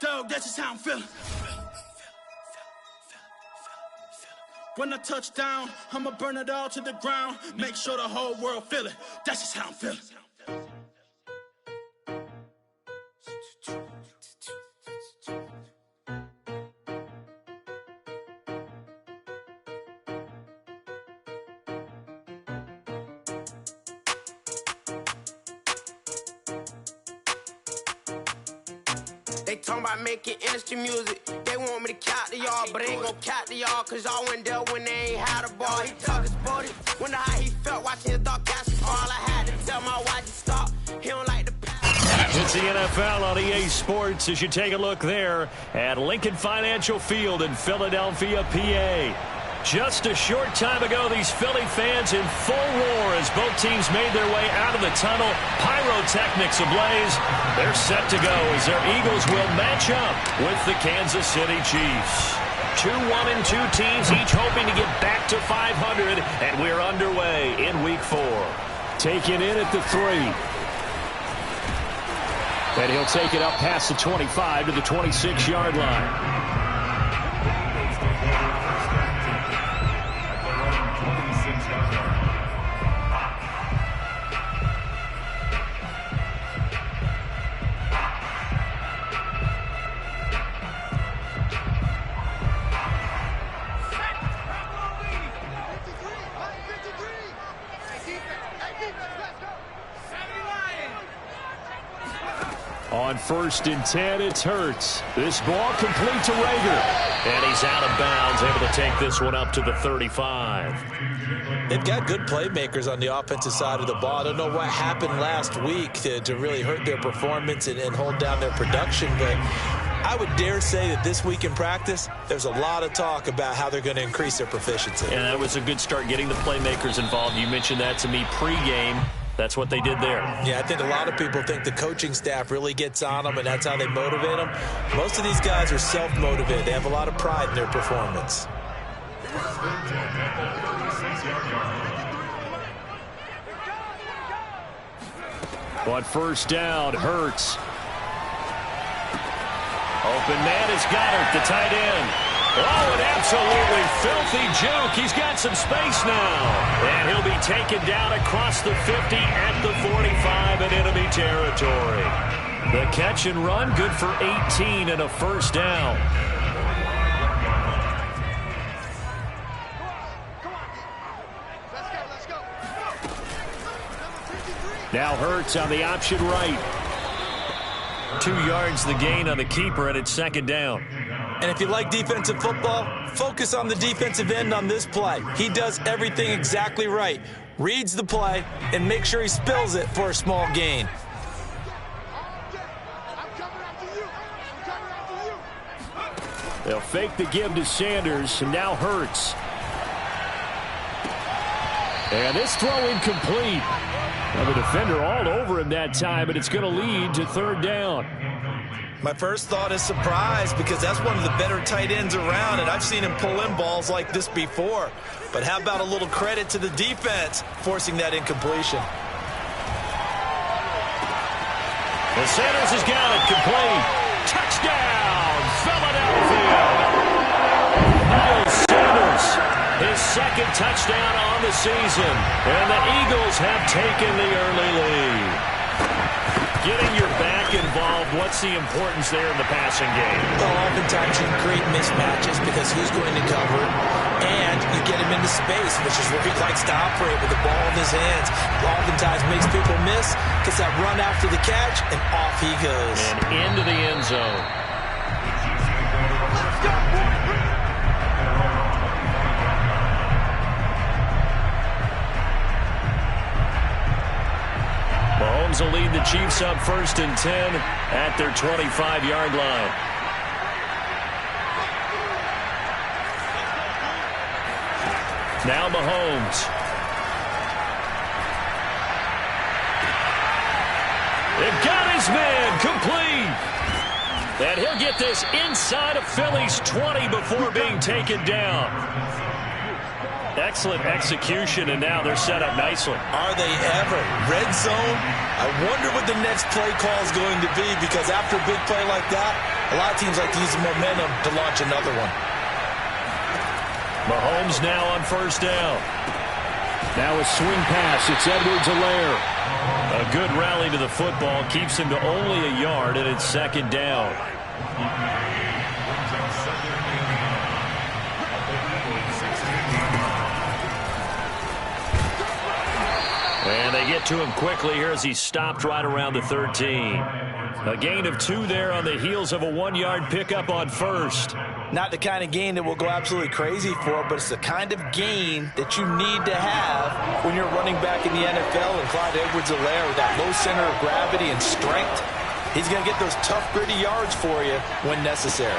Dog, that's just how I'm feeling. When I touch down, I'ma burn it all to the ground. Make sure the whole world feel it. That's just how I'm feeling. They talking about making industry music. They want me to count to y'all, but I ain't gon' count to y'all, cause y'all went there when they ain't had a ball. He talking sporty. Wonder how he felt watching his dog basketball. I had to tell my wife to stop. He don't like the pass. It's the NFL on EA Sports as you take a look there at Lincoln Financial Field in Philadelphia, PA. Just a short time ago, these Philly fans in full roar as both teams made their way out of the tunnel. Pyrotechnics ablaze. They're set to go as their Eagles will match up with the Kansas City Chiefs. 2-1-2 teams, each hoping to get back to 500, and we're underway in Week 4. Taken in at the 3. And he'll take it up past the 25 to the 26-yard line. On 1st and 10, it's Hurts. This ball complete to Rager. And he's out of bounds, able to take this one up to the 35. They've got good playmakers on the offensive side of the ball. I don't know what happened last week to really hurt their performance and hold down their production, but I would dare say that this week in practice, there's a lot of talk about how they're going to increase their proficiency. And that was a good start getting the playmakers involved. You mentioned that to me pregame. That's what they did there. Yeah, I think a lot of people think the coaching staff really gets on them, and that's how they motivate them. Most of these guys are self-motivated. They have a lot of pride in their performance. On 1st down, Hurts. Open man is Goddard, the tight end. Oh, an absolutely filthy juke. He's got some space now. And he'll be taken down across the 50 at the 45 in enemy territory. The catch and run, good for 18 and a 1st down. Now Hurts on the option right. 2 yards the gain on the keeper, and it's 2nd down. And if you like defensive football, focus on the defensive end on this play. He does everything exactly right. Reads the play and make sure he spills it for a small gain. They'll fake the give to Sanders, and now Hurts. And this throw incomplete. Well, the defender all over him that time, and it's going to lead to 3rd down. My first thought is surprise, because that's one of the better tight ends around, and I've seen him pull in balls like this before. But how about a little credit to the defense forcing that incompletion? Well, Sanders has got it complete. Touchdown, Philadelphia. Miles Sanders, his 2nd touchdown on the season. And the Eagles have taken the early lead. Getting your back involved, what's the importance there in the passing game? Well, oftentimes you create mismatches because who's going to cover, and you get him into space, which is where he likes to operate with the ball in his hands. Oftentimes makes people miss, gets that run after the catch, and off he goes. And into the end zone. Let's go, boy. Mahomes will lead the Chiefs up 1st and 10 at their 25-yard line. Now Mahomes. They've got his man complete. And he'll get this inside of Philly's 20 before being taken down. Excellent execution, and now they're set up nicely. Are they ever? Red zone? I wonder what the next play call is going to be, because after a big play like that, a lot of teams like to use the momentum to launch another one. Mahomes now on first down. Now a swing pass. It's Edwards-Helaire. A good rally to the football keeps him to only a yard, and it's second down. And they get to him quickly here as he's stopped right around the 13. A gain of 2 there on the heels of a 1-yard pickup on first. Not the kind of gain that we'll go absolutely crazy for, but it's the kind of gain that you need to have when you're running back in the NFL. And Clyde Edwards-Helaire, with that low center of gravity and strength, he's going to get those tough, gritty yards for you when necessary.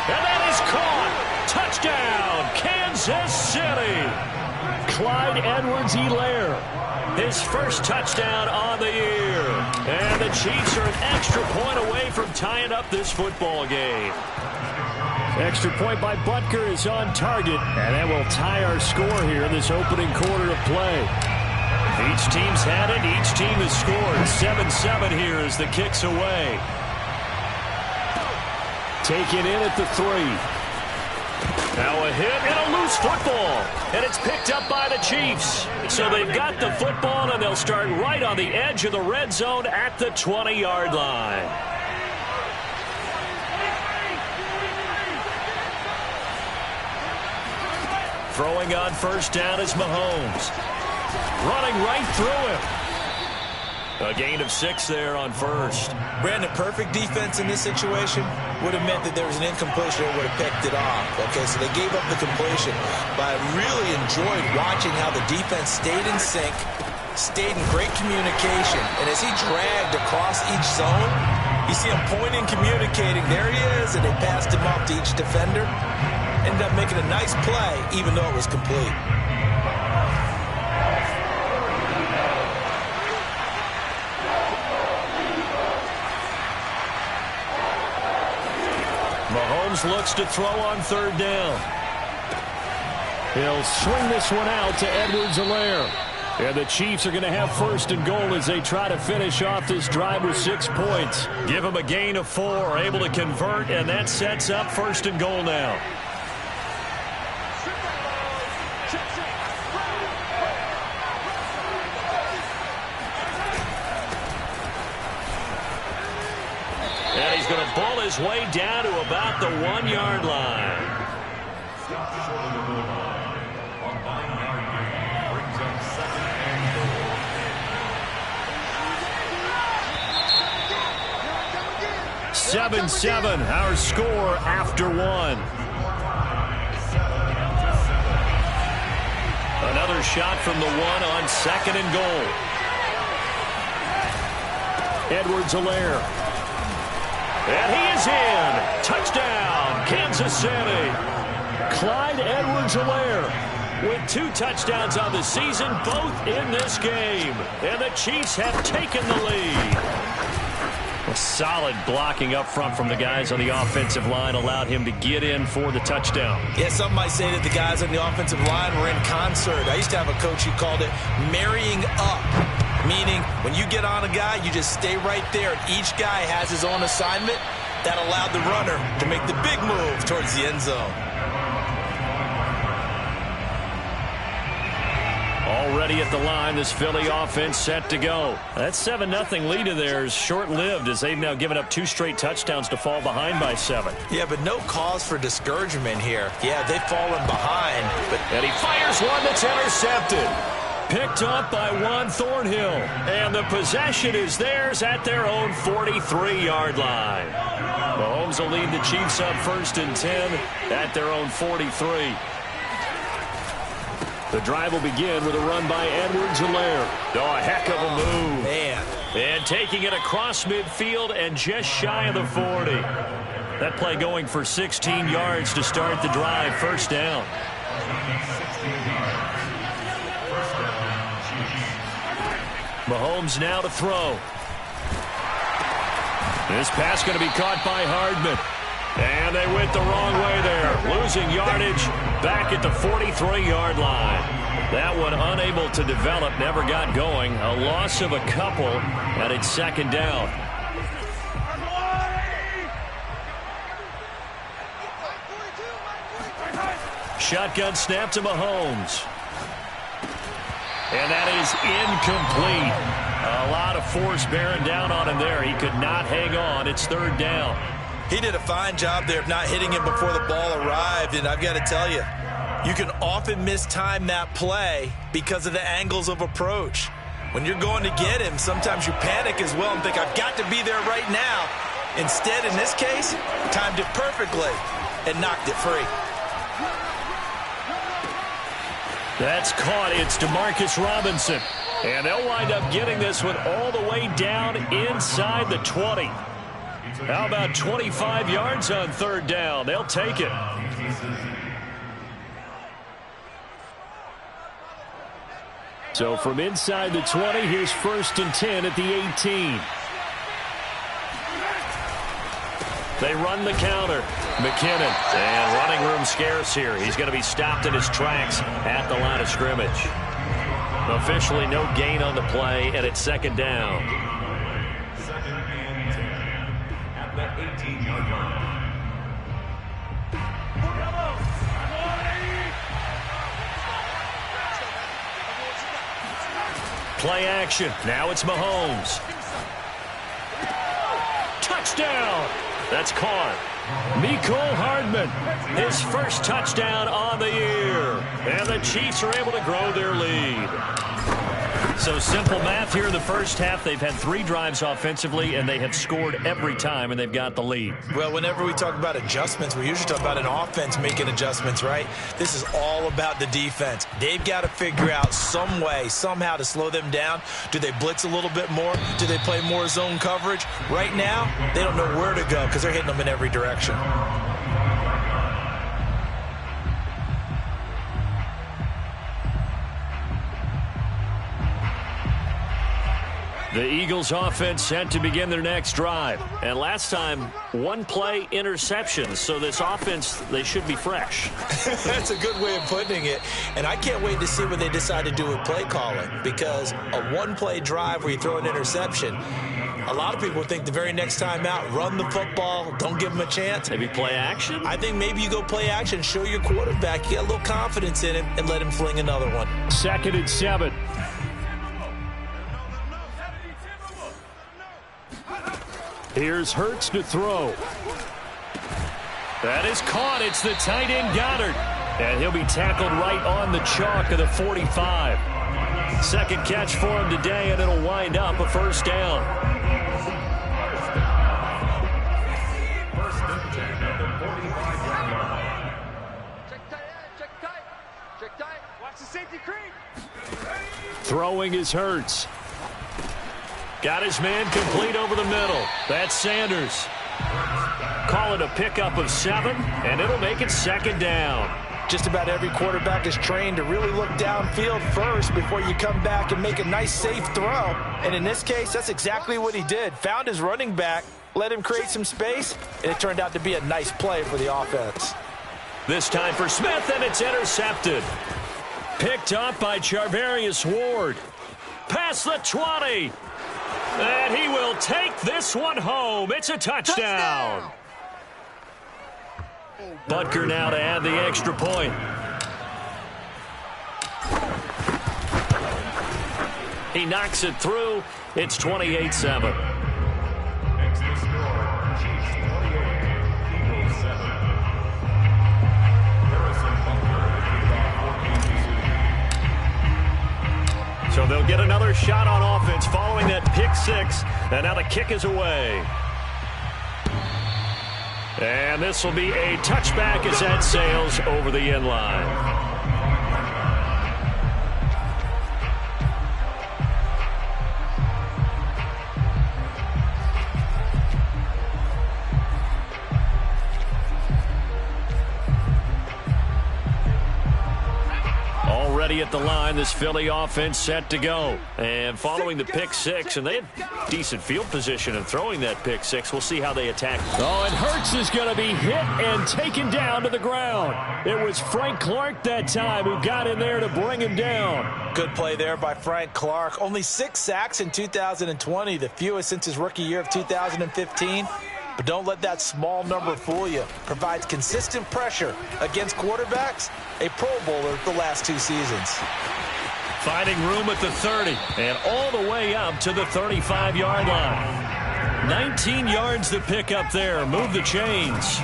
And that is caught. Touchdown, Kansas City. Clyde Edwards-Helaire, his first touchdown on the year. And the Chiefs are an extra point away from tying up this football game. Extra point by Butker is on target, and that will tie our score here in this opening quarter of play. Each team's had it. Each team has scored. 7-7 here as the kick's away. Taken in at the 3. Now a hit and a loose football. And it's picked up by the Chiefs. So they've got the football, and they'll start right on the edge of the red zone at the 20-yard line. Throwing on first down is Mahomes. Running right through him. A gain of 6 there on first. Brandon, perfect defense in this situation would have meant that there was an incompletion or would have picked it off. Okay, so they gave up the completion. But I really enjoyed watching how the defense stayed in sync, stayed in great communication. And as he dragged across each zone, you see him pointing, communicating. There he is, and they passed him off to each defender. Ended up making a nice play, even though it was complete. Mahomes looks to throw on third down. He'll swing this one out to Edwards-Helaire. And the Chiefs are going to have first and goal as they try to finish off this drive with 6 points. Give them a gain of 4, able to convert, and that sets up first and goal now. And he's going to ball his way down to about the 1-yard line. Seven, our score after 1. Another shot from the 1 on second and goal. Edwards-Helaire. And he is in. Touchdown, Kansas City. Clyde Edwards-Helaire with 2 touchdowns on the season, both in this game. And the Chiefs have taken the lead. A solid blocking up front from the guys on the offensive line allowed him to get in for the touchdown. Yeah, some might say that the guys on the offensive line were in concert. I used to have a coach who called it marrying up, meaning when you get on a guy, you just stay right there. Each guy has his own assignment. That allowed the runner to make the big move towards the end zone. Already at the line, this Philly offense set to go. That 7-0 lead of theirs short-lived as they've now given up 2 straight touchdowns to fall behind by 7. Yeah, but no cause for discouragement here. Yeah, they've fallen behind. And he fires one that's intercepted. Picked up by Juan Thornhill. And the possession is theirs at their own 43-yard line. Mahomes will lead the Chiefs up first and 10 at their own 43. The drive will begin with a run by Edwards-Helaire. Oh, a heck of a move. Man. And taking it across midfield and just shy of the 40. That play going for 16 yards to start the drive. First down. Mahomes now to throw. This pass going to be caught by Hardman. And they went the wrong way there, losing yardage back at the 43-yard line. That one unable to develop, never got going. A loss of a couple, and it's second down. Shotgun snap to Mahomes. And that is incomplete. A lot of force bearing down on him there. He could not hang on. It's third down. He did a fine job there of not hitting him before the ball arrived, and I've got to tell you, you can often mistime that play because of the angles of approach. When you're going to get him, sometimes you panic as well and think, I've got to be there right now. Instead, in this case, timed it perfectly and knocked it free. That's caught. It's DeMarcus Robinson. And they'll wind up getting this one all the way down inside the 20. How about 25 yards on third down? They'll take it. So from inside the 20, here's 1st and 10 at the 18. They run the counter. McKinnon, and running room scarce here. He's going to be stopped in his tracks at the line of scrimmage. Officially no gain on the play, and it's second down. Second and 10 at the 18-yard line. Play action. Now it's Mahomes. Touchdown. That's caught. Mecole Hardman, his first touchdown on the year. And the Chiefs are able to grow their lead. So simple math here in the first half. They've had 3 drives offensively, and they have scored every time, and they've got the lead. Well, whenever we talk about adjustments, we usually talk about an offense making adjustments, right? This is all about the defense. They've got to figure out some way, somehow to slow them down. Do they blitz a little bit more? Do they play more zone coverage? Right now, they don't know where to go because they're hitting them in every direction. The Eagles offense set to begin their next drive. And last time, 1-play interceptions. So this offense, they should be fresh. That's a good way of putting it. And I can't wait to see what they decide to do with play calling. Because a 1-play drive where you throw an interception, a lot of people think the very next time out, run the football, don't give them a chance. Maybe play action? I think maybe you go play action, show your quarterback, you got a little confidence in him, and let him fling another one. 2nd and 7. Here's Hurts to throw. That is caught. It's the tight end Goddard. And he'll be tackled right on the chalk of the 45. Second catch for him today, and it'll wind up a first down. First and 10 at the 45-yard line. Check tight end, check tight. Check tight. Watch the safety creep. Throwing is Hurts. Got his man complete over the middle. That's Sanders. Call it a pickup of 7, and it'll make it second down. Just about every quarterback is trained to really look downfield first before you come back and make a nice, safe throw. And in this case, that's exactly what he did. Found his running back, let him create some space, and it turned out to be a nice play for the offense. This time for Smith, and it's intercepted. Picked up by Charvarius Ward. Past the 20. And he will take this one home. It's a touchdown. Butker now to add the extra point. He knocks it through. It's 28-7. Extra score, Chiefs 28, Eagles 7. Harrison Butker with the kickoff for Kansas City. So they'll get another shot on offense following that pick 6. And now the kick is away. And this will be a touchback as that sails over the end line. Already ready at the line. This Philly offense set to go. And following the pick six, and they had decent field position in throwing that pick six. We'll see how they attack. Oh, and Hurts is going to be hit and taken down to the ground. It was Frank Clark that time who got in there to bring him down. Good play there by Frank Clark. Only 6 sacks in 2020, the fewest since his rookie year of 2015. But don't let that small number fool you. Provides consistent pressure against quarterbacks. A Pro Bowler the last 2 seasons. Finding room at the 30 and all the way up to the 35-yard line. 19 yards to pick up there. Move the chains.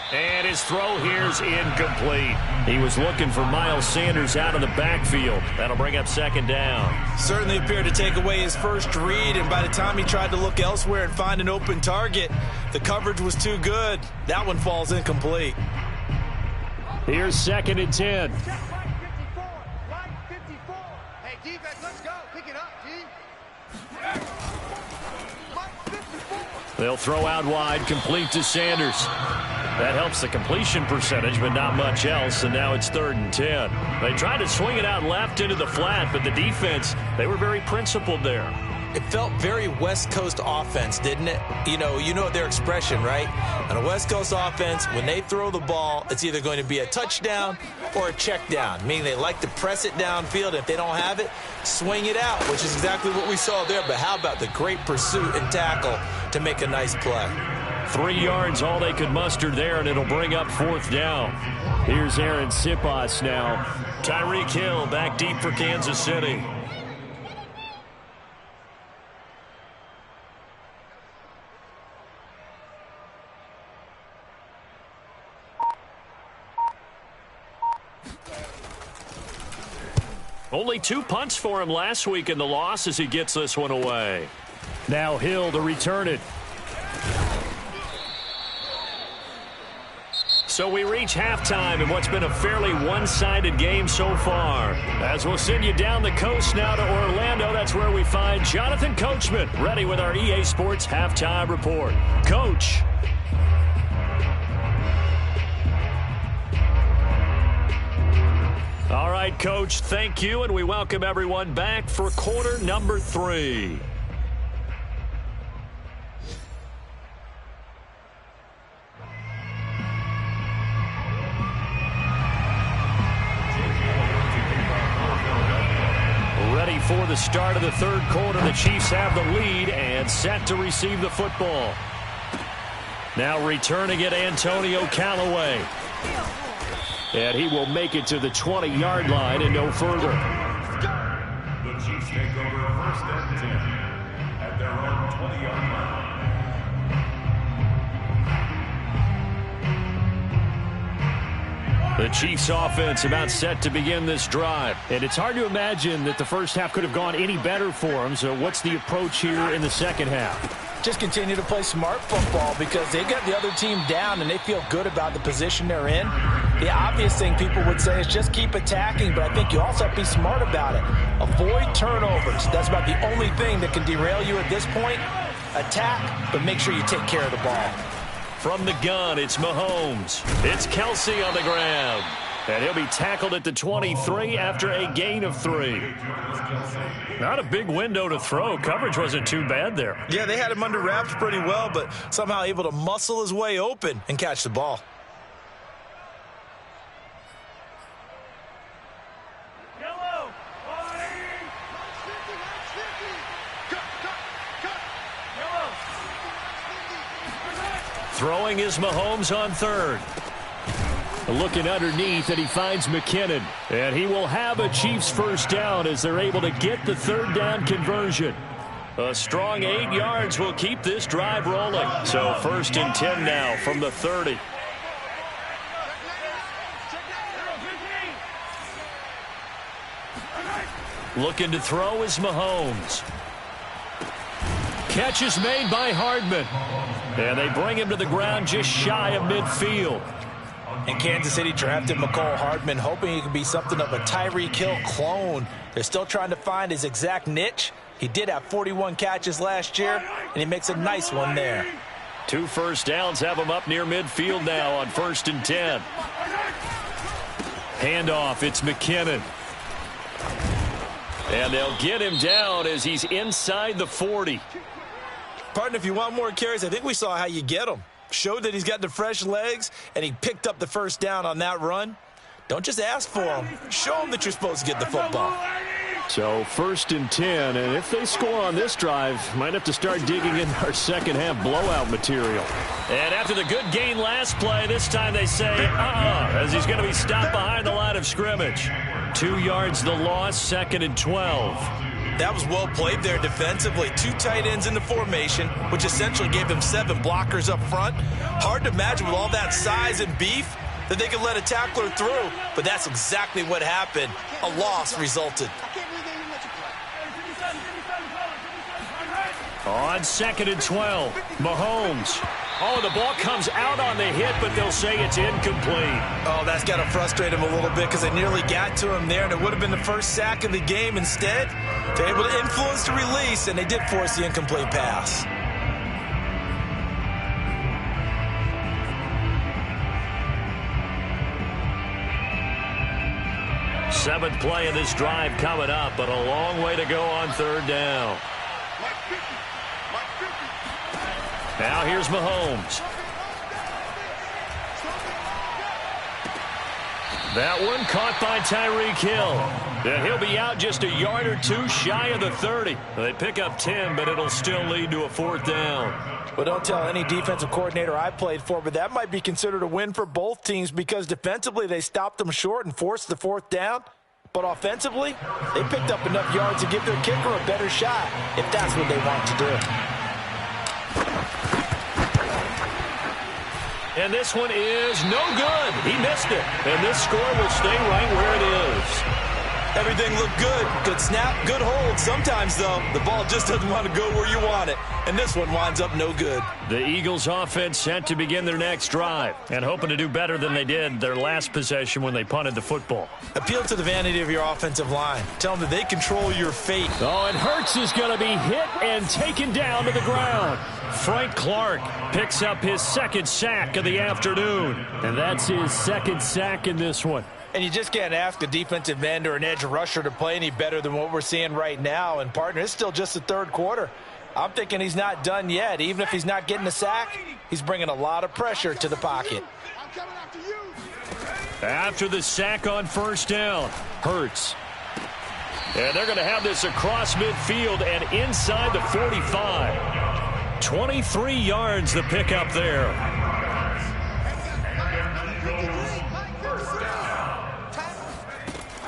And his throw here's incomplete. He was looking for Miles Sanders out of the backfield. That'll bring up second down. Certainly appeared to take away his first read, and by the time he tried to look elsewhere and find an open target, the coverage was too good. That one falls incomplete. Here's 2nd and 10. Line 54. Hey, defense, let's go. Pick it up, G. Line 54. They'll throw out wide, complete to Sanders. That helps the completion percentage, but not much else, and now it's 3rd and 10. They tried to swing it out left into the flat, but the defense, they were very principled there. It felt very West Coast offense, didn't it? You know their expression, right? On a West Coast offense, when they throw the ball, it's either going to be a touchdown or a check down, meaning they like to press it downfield. If they don't have it, swing it out, which is exactly what we saw there. But how about the great pursuit and tackle to make a nice play? 3 yards, all they could muster there, and it'll bring up 4th down. Here's Aaron Siposs now. Tyreek Hill back deep for Kansas City. Only 2 punts for him last week in the loss as he gets this one away. Now Hill to return it. So we reach halftime in what's been a fairly one-sided game so far. As we'll send you down the coast now to Orlando, that's where we find Jonathan Coachman ready with our EA Sports Halftime Report. Coach. All right, Coach, thank you, and we welcome everyone back for quarter number 3. Ready for the start of the 3rd quarter. The Chiefs have the lead and set to receive the football. Now returning it, Antonio Callaway. And he will make it to the 20-yard line and no further. The Chiefs take over 1st and 10 at their own 20-yard line. The Chiefs offense about set to begin this drive. And it's hard to imagine that the first half could have gone any better for them. So what's the approach here in the second half? Just continue to play smart football because they got the other team down and they feel good about the position they're in. The obvious thing people would say is just keep attacking, but I think you also have to be smart about it. Avoid turnovers. That's about the only thing that can derail you at this point. Attack, but make sure you take care of the ball. From the gun, it's Mahomes. It's Kelsey on the ground. And he'll be tackled at the 23 after a gain of 3. Not a big window to throw. Coverage wasn't too bad there. Yeah, they had him under wraps pretty well, but somehow able to muscle his way open and catch the ball. Throwing is Mahomes on 3rd. Looking underneath, and he finds McKinnon. And he will have a Chiefs first down as they're able to get the 3rd down conversion. A strong 8 yards will keep this drive rolling. So 1st and 10 now from the 30. Looking to throw is Mahomes. Catch is made by Hardman. And they bring him to the ground just shy of midfield. And Kansas City drafted McCole Hardman, hoping he could be something of a Tyreek Hill clone. They're still trying to find his exact niche. He did have 41 catches last year, and he makes a nice one there. 2 first downs have them up near midfield now on 1st and 10. Handoff, it's McKinnon. And they'll get him down as he's inside the 40. Partner, if you want more carries, I think we saw how you get him. Showed that he's got the fresh legs, and he picked up the first down on that run. Don't just ask for him. Show him that you're supposed to get the football. So 1st and 10, and if they score on this drive, might have to start digging in our second half blowout material. And after the good gain last play, this time they say, as he's going to be stopped behind the line of scrimmage. 2 yards the loss, 2nd and 12. That was well played there defensively. 2 tight ends in the formation, which essentially gave them 7 blockers up front. Hard to imagine with all that size and beef that they could let a tackler through, but that's exactly what happened. A loss resulted. On 2nd and 12, Mahomes. Oh, the ball comes out on the hit, but they'll say it's incomplete. Oh, that's got to frustrate him a little bit because they nearly got to him there, and it would have been the first sack of the game. Instead, they're able to influence the release, and they did force the incomplete pass. Seventh play of this drive coming up, but a long way to go on 3rd down. Now here's Mahomes. That one caught by Tyreek Hill. And he'll be out just a yard or 2 shy of the 30. They pick up 10, but it'll still lead to a 4th down. Well, don't tell any defensive coordinator I played for, but that might be considered a win for both teams because defensively they stopped them short and forced the 4th down. But offensively, they picked up enough yards to give their kicker a better shot if that's what they want to do. And this one is no good. He missed it. And this score will stay right where it is. Everything looked good. Good snap, good hold. Sometimes, though, the ball just doesn't want to go where you want it. And this one winds up no good. The Eagles offense set to begin their next drive and hoping to do better than they did their last possession when they punted the football. Appeal to the vanity of your offensive line. Tell them that they control your fate. Oh, and Hurts is going to be hit and taken down to the ground. Frank Clark picks up his 2nd sack of the afternoon. And that's his 2nd sack in this one. And you just can't ask a defensive end or an edge rusher to play any better than what we're seeing right now. And, partner, it's still just the 3rd quarter. I'm thinking he's not done yet. Even if he's not getting a sack, he's bringing a lot of pressure to the pocket. After the sack on 1st down, Hurts. And they're going to have this across midfield and inside the 45. 23 yards the pickup there.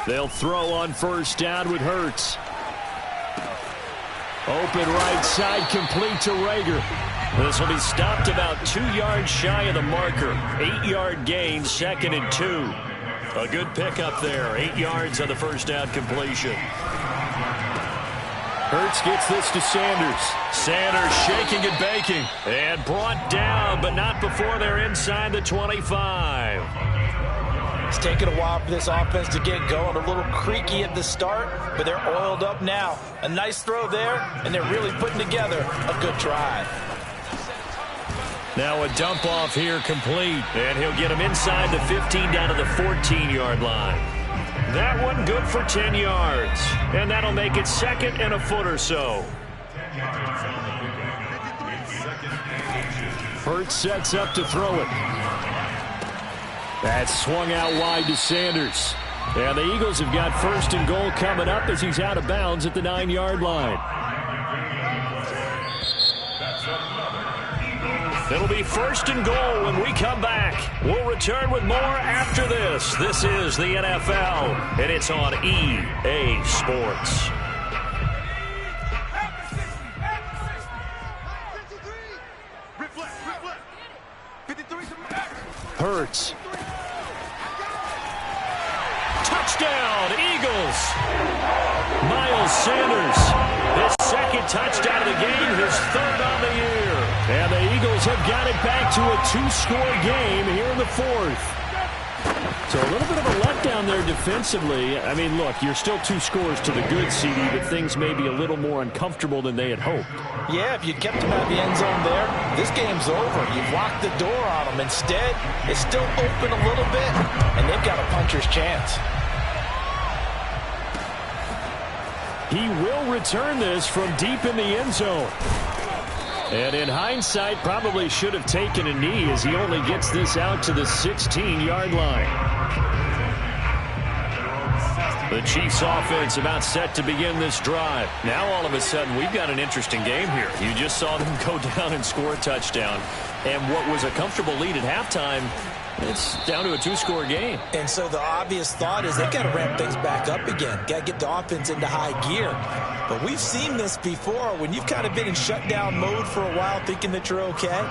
They'll throw on 1st down with Hurts. Open right side, complete to Rager. This will be stopped about 2 yards shy of the marker. 8-yard gain, 2nd and 2. A good pickup there. 8 yards on the 1st down completion. Hurts gets this to Sanders. Sanders shaking and baking. And brought down, but not before they're inside the 25. It's taken a while for this offense to get going. A little creaky at the start, but they're oiled up now. A nice throw there, and they're really putting together a good drive. Now a dump off here complete, and he'll get him inside the 15 down to the 14-yard line. That one good for 10 yards, and that'll make it 2nd and a foot or so. Hurts sets up to throw it. That's swung out wide to Sanders. And the Eagles have got 1st and goal coming up as he's out of bounds at the 9-yard line. It'll be 1st and goal when we come back. We'll return with more after this. This is the NFL, and it's on EA Sports. Hurts. Touchdown, Eagles. Miles Sanders, his 2nd touchdown of the game, his 3rd on the year. And the Eagles have got it back to a 2-score game here in the 4th. So a little bit of a letdown there defensively. I mean, look, you're still 2 scores to the good, CD, but things may be a little more uncomfortable than they had hoped. Yeah, if you kept him out of the end zone there, this game's over. You've locked the door on him. Instead, it's still open a little bit, and they've got a puncher's chance. He will return this from deep in the end zone. And in hindsight, probably should have taken a knee as he only gets this out to the 16-yard line. The Chiefs offense about set to begin this drive. Now all of a sudden we've got an interesting game here. You just saw them go down and score a touchdown. And what was a comfortable lead at halftime, it's down to a 2-score game. And so the obvious thought is they've got to ramp things back up again. Got to get the offense into high gear. But we've seen this before. When you've kind of been in shutdown mode for a while thinking that you're okay,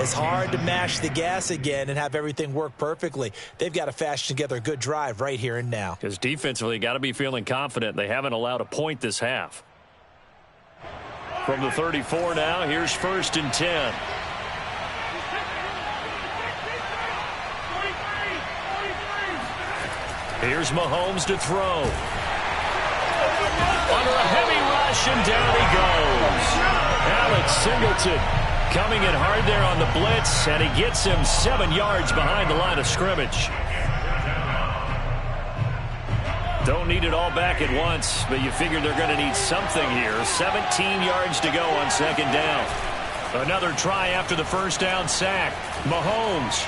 it's hard to mash the gas again and have everything work perfectly. They've got to fashion together a good drive right here and now. Because defensively, got to be feeling confident. They haven't allowed a point this half. From the 34 now, here's 1st and 10. Here's Mahomes to throw. Under a heavy rush, and down he goes. Alex Singleton coming in hard there on the blitz, and he gets him 7 yards behind the line of scrimmage. Don't need it all back at once, but you figure they're going to need something here. 17 yards to go on 2nd down. Another try after the 1st down sack. Mahomes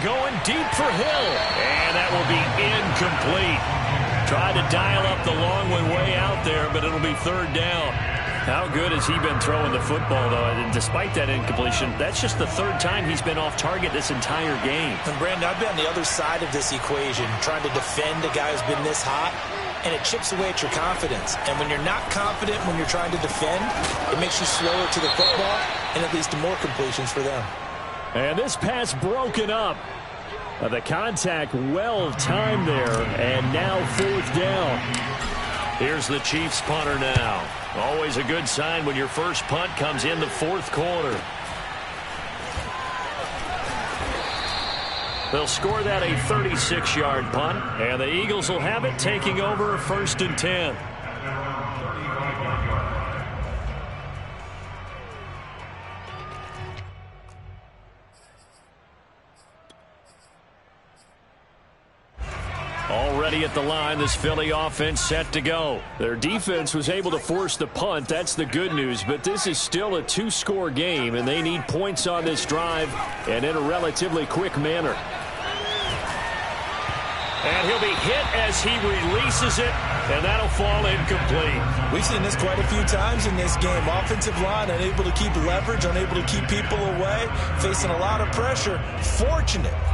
going deep for Hill. And that will be incomplete. Tried to dial up the long one way out there, but it'll be 3rd down. How good has he been throwing the football, though? And despite that incompletion, that's just the 3rd time he's been off target this entire game. And Brandon, I've been on the other side of this equation, trying to defend a guy who's been this hot, and it chips away at your confidence. And when you're not confident when you're trying to defend, it makes you slower to the football, and it leads to more completions for them. And this pass broken up. The contact well timed there, and now 4th down. Here's the Chiefs punter now. Always a good sign when your first punt comes in the 4th quarter. They'll score that a 36-yard punt, and the Eagles will have it taking over 1st and 10. Already at the line, this Philly offense set to go. Their defense was able to force the punt. That's the good news, but this is still a 2-score game, and they need points on this drive and in a relatively quick manner. And he'll be hit as he releases it, and that'll fall incomplete. We've seen this quite a few times in this game. Offensive line unable to keep leverage, unable to keep people away, facing a lot of pressure.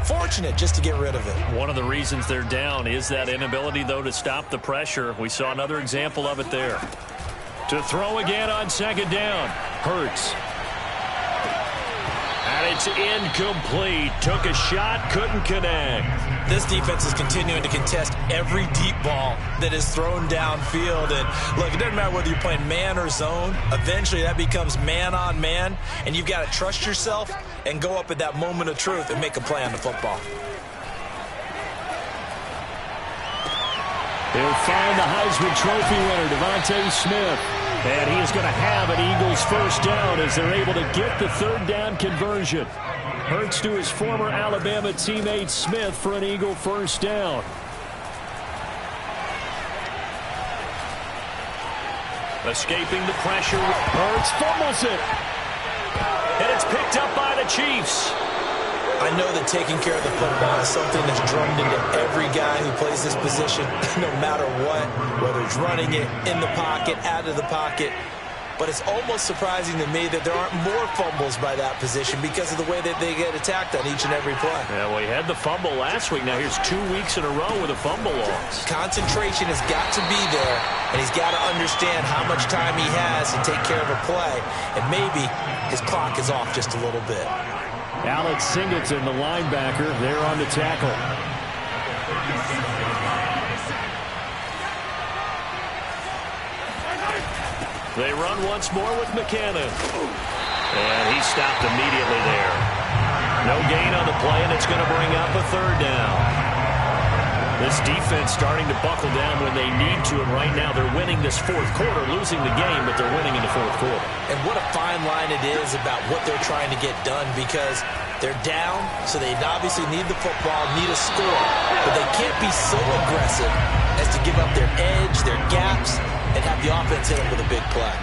Fortunate just to get rid of it. One of the reasons they're down is that inability, though, to stop the pressure. We saw another example of it there. To throw again on 2nd down. Hurts. And it's incomplete. Took a shot, couldn't connect. This defense is continuing to contest every deep ball that is thrown downfield. And look, it doesn't matter whether you're playing man or zone. Eventually that becomes man on man. And you've got to trust yourself and go up at that moment of truth and make a play on the football. He'll find the Heisman Trophy winner, Devontae Smith. And he is going to have an Eagles 1st down as they're able to get the 3rd down conversion. Hurts to his former Alabama teammate Smith for an Eagle 1st down. Escaping the pressure. Hurts fumbles it. And it's picked up by the Chiefs. I know that taking care of the football is something that's drummed into every guy who plays this position, no matter what, whether it's running it, in the pocket, out of the pocket. But it's almost surprising to me that there aren't more fumbles by that position because of the way that they get attacked on each and every play. Yeah, well, he had the fumble last week. Now here's 2 weeks in a row with a fumble loss. Concentration has got to be there, and he's got to understand how much time he has to take care of a play. And maybe his clock is off just a little bit. Alex Singleton, the linebacker, there on the tackle. They run once more with McKinnon. And he stopped immediately there. No gain on the play, and it's going to bring up a 3rd down. This defense starting to buckle down when they need to, and right now they're winning this fourth quarter, losing the game, but they're winning in the fourth quarter. And what a fine line it is about what they're trying to get done, because they're down, so they obviously need the football, need a score, but they can't be so aggressive as to give up their edge, their gaps, and have the offense hit them with a big play.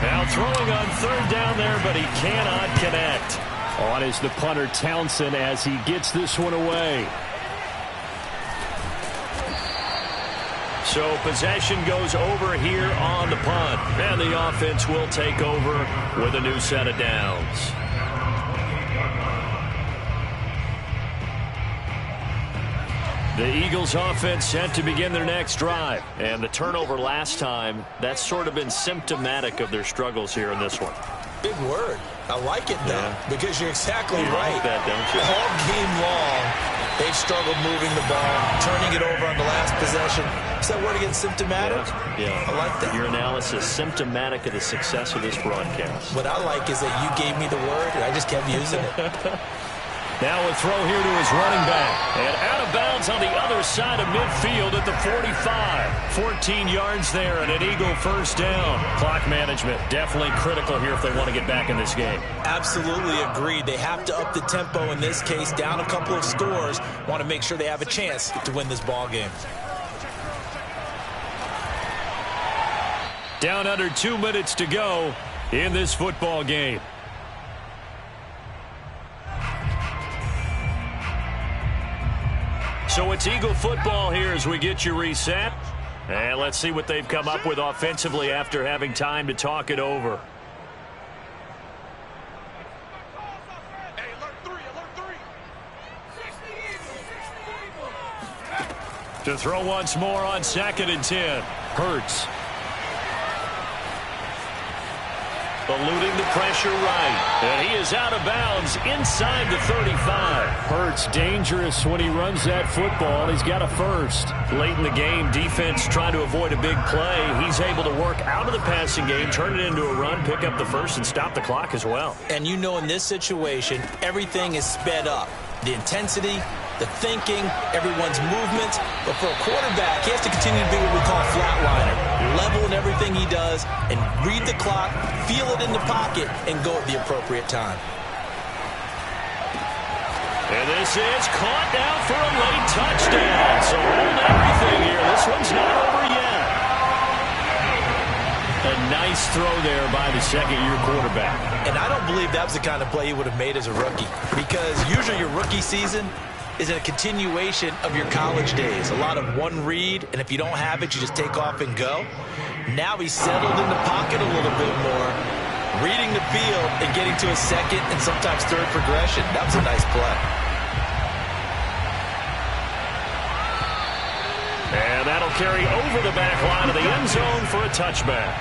Now throwing on third down there, but he cannot connect. On is the punter Townsend as he gets this one away. So possession goes over here on the punt. And the offense will take over with a new set of downs. The Eagles offense set to begin their next drive. And the turnover last time, that's sort of been symptomatic of their struggles here in this one. Big word. I like it, though, because you're exactly right. Like that, don't you? All game long, they've struggled moving the ball, turning it over on the last possession. Is that word again, symptomatic? Yeah. I like that. Your analysis, symptomatic of the success of this broadcast. What I like is that you gave me the word, and I just kept using it. Now a throw here to his running back. And out of bounds on the other side of midfield at the 45. 14 yards there and an Eagle first down. Clock management definitely critical here if they want to get back in this game. Absolutely agreed. They have to up the tempo in this case, down a couple of scores. Want to make sure they have a chance to win this ball game. Down under 2 minutes to go in this football game. So it's Eagle football here as we get you reset. And let's see what they've come up with offensively after having time to talk it over. To throw once more on 2nd and 10. Hurts. Eluding the pressure right. And he is out of bounds inside the 35. Hurts dangerous when he runs that football. He's got a first. Late in the game, defense trying to avoid a big play. He's able to work out of the passing game, turn it into a run, pick up the first, and stop the clock as well. And you know in this situation, everything is sped up. The intensity, the thinking, everyone's movements. But for a quarterback, he has to continue to be what we call a flatliner. Level in everything he does and read the clock, feel it in the pocket, and go at the appropriate time. And this is caught down for a late touchdown. So hold everything here. This one's not over yet. A nice throw there by the second-year quarterback. And I don't believe that was the kind of play he would have made as a rookie, because usually your rookie season is a continuation of your college days. A lot of one read, and if you don't have it, you just take off and go. Now he's settled in the pocket a little bit more, reading the field and getting to a second and sometimes third progression. That was a nice play. And that'll carry over the back line of the end zone for a touchback.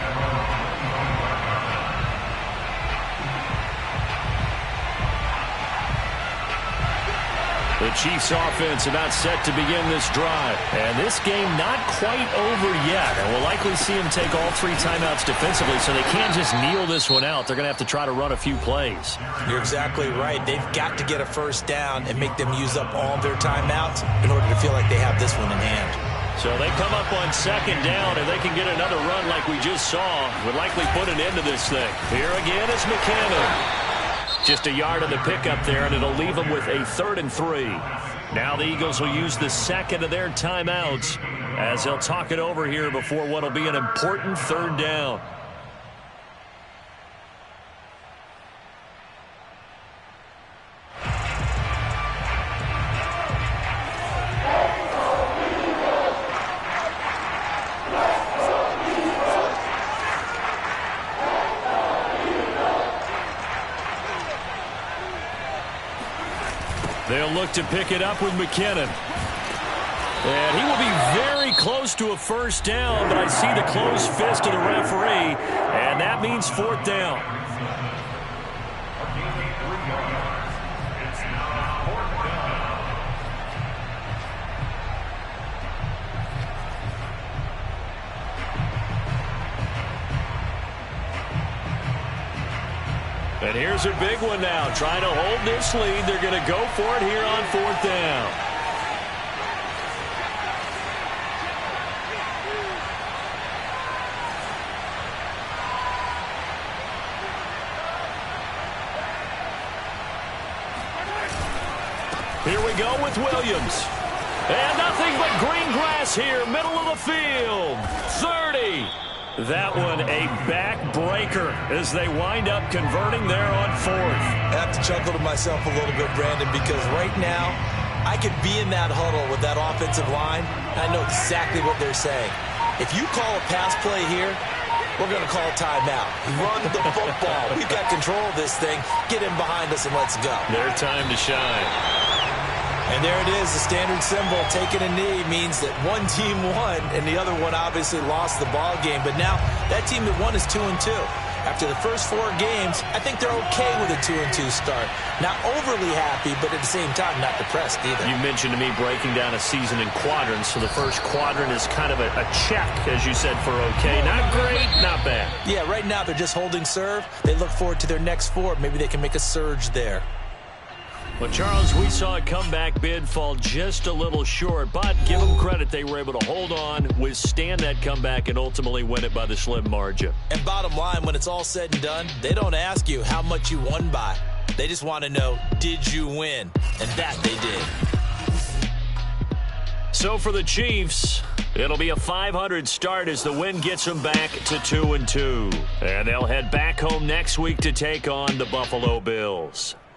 The Chiefs offense about set to begin this drive. And this game not quite over yet. And we'll likely see them take all 3 timeouts defensively, so they can't just kneel this one out. They're going to have to try to run a few plays. You're exactly right. They've got to get a first down and make them use up all their timeouts in order to feel like they have this one in hand. So they come up on 2nd down, and they can get another run like we just saw. Would likely put an end to this thing. Here again is McKinnon. Just a yard on the pickup there, and it'll leave them with a 3rd and 3. Now the Eagles will use the second of their timeouts as they'll talk it over here before what will be an important 3rd down. They'll look to pick it up with McKinnon. And he will be very close to a first down, but I see the closed fist of the referee, and that means 4th down. And here's a big one now. Trying to hold this lead. They're going to go for it here on 4th down. Here we go with Williams. And nothing but green grass here, middle of the field. 30. That one a backbreaker as they wind up converting there on 4th. I have to chuckle to myself a little bit, Brandon, because right now I could be in that huddle with that offensive line. I know exactly what they're saying. If you call a pass play here, we're going to call a timeout. Run the football. We've got control of this thing. Get in behind us and let's go. Their time to shine. And there it is, the standard symbol. Taking a knee means that one team won, and the other one obviously lost the ball game. But now that team that won is 2-2. After the first 4 games, I think they're okay with a 2-2 start. Not overly happy, but at the same time, not depressed either. You mentioned to me breaking down a season in quadrants, so the first quadrant is kind of a check, as you said, for okay. Not great, not bad. Yeah, right now they're just holding serve. They look forward to their next 4. Maybe they can make a surge there. Well, Charles, we saw a comeback bid fall just a little short, but give them credit. They were able to hold on, withstand that comeback, and ultimately win it by the slim margin. And bottom line, when it's all said and done, they don't ask you how much you won by. They just want to know, did you win? And that they did. So for the Chiefs, it'll be a 500 start as the win gets them back to 2-2. And they'll head back home next week to take on the Buffalo Bills.